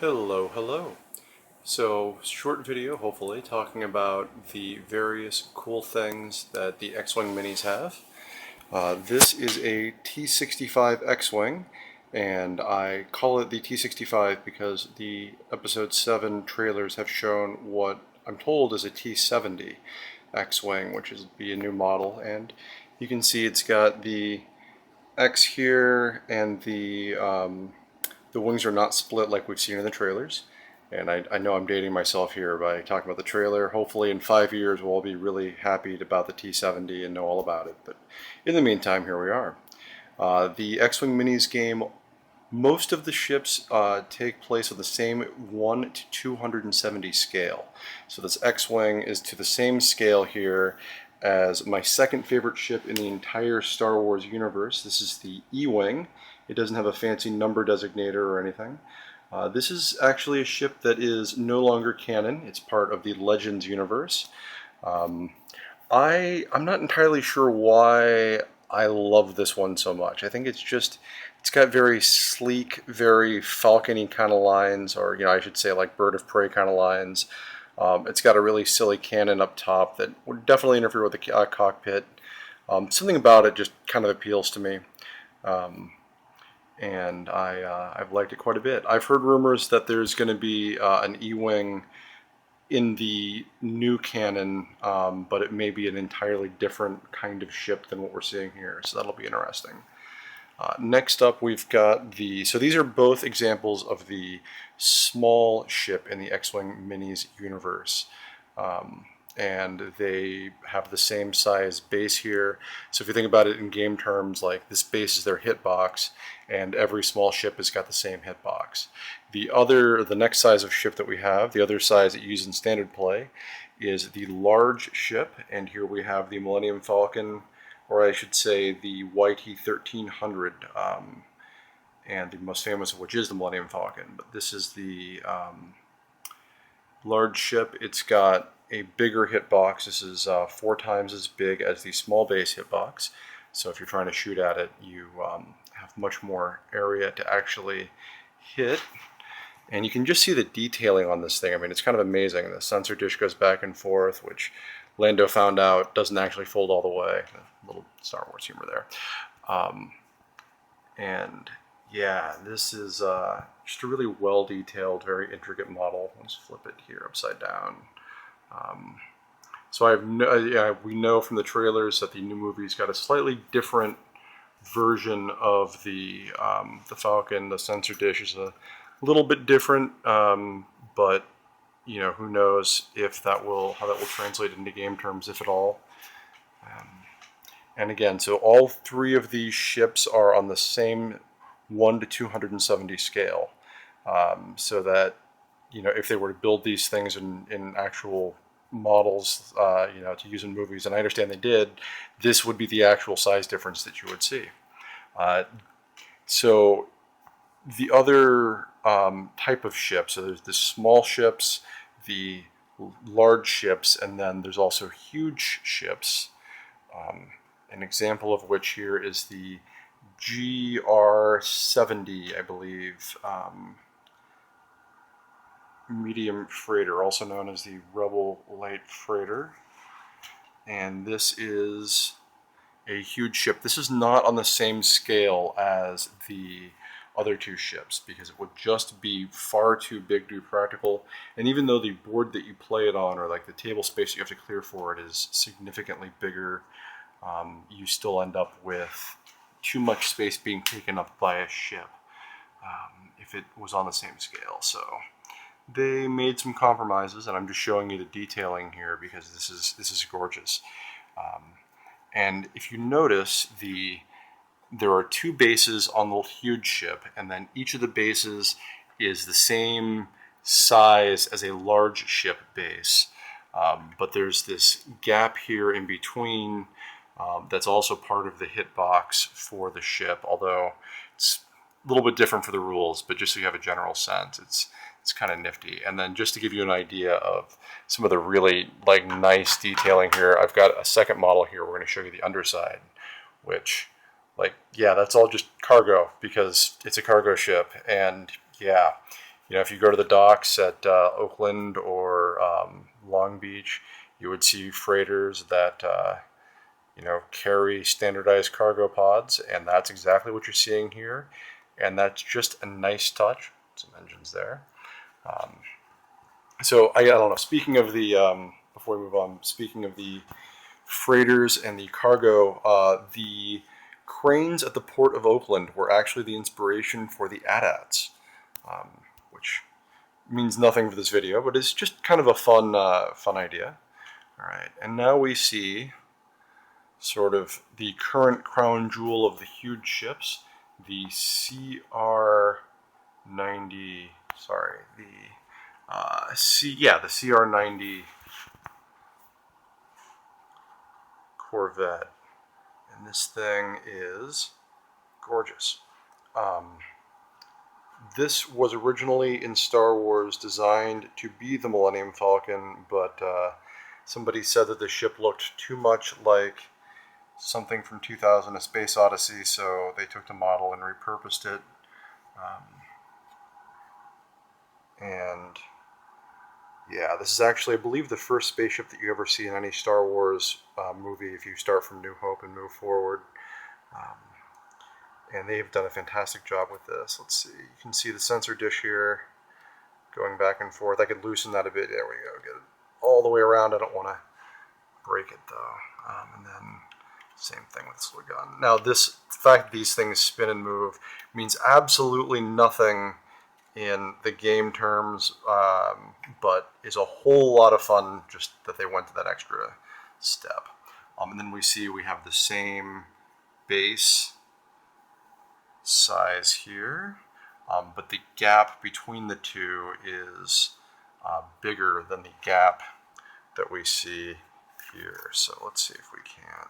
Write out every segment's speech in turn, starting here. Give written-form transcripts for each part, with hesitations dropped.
Hello, hello. So, short video, hopefully, talking about the various cool things that the X-Wing Minis have. This is a T65 X-Wing, and I call it the T65 because the Episode 7 trailers have shown what I'm told is a T70 X-Wing, which is be a new model, and you can see it's got the X here, and the wings are not split like we've seen in the trailers. And I know I'm dating myself here by talking about the trailer. Hopefully in 5 years we'll all be really happy about the T70 and know all about it. But in the meantime, here we are. The X-Wing Minis game, most of the ships take place on the same 1 to 270 scale. So this X-Wing is to the same scale here as my second favorite ship in the entire Star Wars universe. This is the E-Wing. It doesn't have a fancy number designator or anything. This is actually a ship that is no longer canon. It's part of the Legends universe. I'm not entirely sure why I love this one so much. I think it's got very sleek, very falcony kind of lines, or I should say like bird of prey kind of lines. It's got a really silly cannon up top that would definitely interfere with the cockpit. Something about it just kind of appeals to me. And I've liked it quite a bit. I've heard rumors that there's going to be an E-Wing in the new canon, but it may be an entirely different kind of ship than what we're seeing here, so that'll be interesting. Next up, we've got so these are both examples of the small ship in the X-Wing Minis universe. And they have the same size base here. So if you think about it in game terms, like this base is their hitbox, and every small ship has got the same hitbox. The next size of ship that we have, the other size that you use in standard play, is the large ship, and here we have the Millennium Falcon, or I should say the YT-1300, and the most famous of which is the Millennium Falcon. But this is the large ship. It's got a bigger hitbox. This is 4 times as big as the small base hitbox. So if you're trying to shoot at it, you have much more area to actually hit. And you can just see the detailing on this thing. I mean, it's kind of amazing. The sensor dish goes back and forth, which Lando found out doesn't actually fold all the way. A little Star Wars humor there. And yeah, this is just a really well detailed, very intricate model. Let's flip it here upside down. So we know from the trailers that the new movie's got a slightly different version of the Falcon. The sensor dish is a little bit different, but who knows if how that will translate into game terms, if at all. And again, so all 3 of these ships are on the same 1 to 270 scale, so that if they were to build these things in actual models, to use in movies, and I understand they did, this would be the actual size difference that you would see. So the other type of ships, so there's the small ships, the large ships, and then there's also huge ships. An example of which here is the GR70, I believe, medium freighter, also known as the Rebel Light Freighter. And this is a huge ship. This is not on the same scale as the other 2 ships because it would just be far too big to be practical. And even though the board that you play it on, or like the table space you have to clear for it, is significantly bigger, you still end up with too much space being taken up by a ship if it was on the same scale. So they made some compromises, and I'm just showing you the detailing here because this is gorgeous. And if you notice, there are 2 bases on the huge ship, and then each of the bases is the same size as a large ship base. But there's this gap here in between that's also part of the hitbox for the ship, although it's a little bit different for the rules, but just so you have a general sense, it's kind of nifty. And then just to give you an idea of some of the really nice detailing here, I've got a second model here. We're going to show you the underside, which that's all just cargo because it's a cargo ship. And yeah, You know, if you go to the docks at Oakland or Long Beach, you would see freighters that you know, carry standardized cargo pods, and that's exactly what you're seeing here. And that's just a nice touch. Some engines there. So I don't know. Speaking of the before we move on, speaking of the freighters and the cargo, the cranes at the Port of Oakland were actually the inspiration for the AT-ATs, which means nothing for this video, but it's just kind of a fun idea. All right, and now we see sort of the current crown jewel of the huge ships, the CR-90. Sorry, the the CR-90 Corvette, and this thing is gorgeous. This was originally in Star Wars designed to be the Millennium Falcon, but somebody said that the ship looked too much like something from 2000: A Space Odyssey, so they took the model and repurposed it. And yeah, this is actually, I believe, the first spaceship that you ever see in any Star Wars movie if you start from New Hope and move forward. And they've done a fantastic job with this. Let's see, you can see the sensor dish here going back and forth. I could loosen that a bit. There we go, get it all the way around. I don't want to break it though. And then same thing with this little gun. Now the fact that these things spin and move means absolutely nothing in the game terms, but is a whole lot of fun just that they went to that extra step. And then we see we have the same base size here, but the gap between the two is bigger than the gap that we see here. So let's see if we can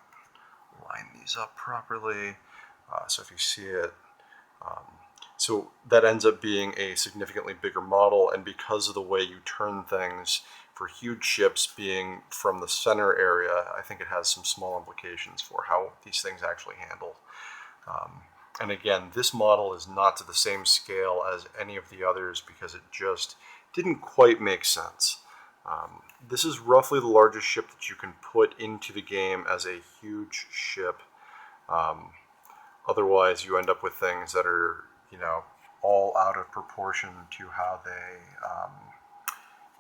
line these up properly. So if you see it, so that ends up being a significantly bigger model, and because of the way you turn things for huge ships being from the center area, I think it has some small implications for how these things actually handle. And again, this model is not to the same scale as any of the others because it just didn't quite make sense. This is roughly the largest ship that you can put into the game as a huge ship. Otherwise, you end up with things that are, you know, all out of proportion to how they,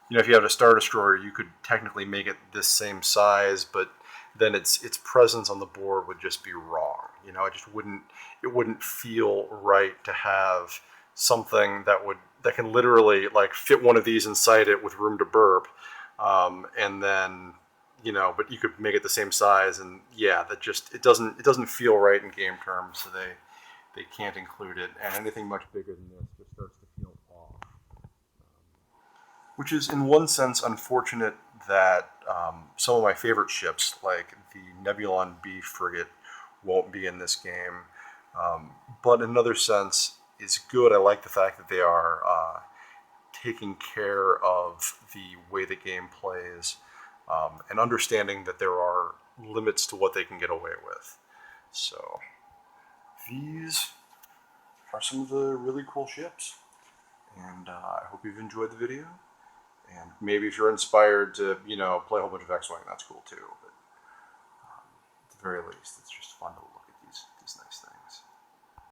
you know, if you had a Star Destroyer, you could technically make it this same size, but then its presence on the board would just be wrong. You know, it wouldn't feel right to have something that can literally like fit one of these inside it with room to burp, and then, you know, but you could make it the same size, and yeah, that just it doesn't feel right in game terms, so they can't include it, and anything much bigger than this just starts to feel off. Which is in one sense unfortunate that some of my favorite ships, like the Nebulon B frigate, won't be in this game. But in another sense, is good. I like the fact that they are taking care of the way the game plays, and understanding that there are limits to what they can get away with. So these are some of the really cool ships, and I hope you've enjoyed the video. And maybe if you're inspired to, you know, play a whole bunch of X-Wing, that's cool too. But at the very least, it's just fun to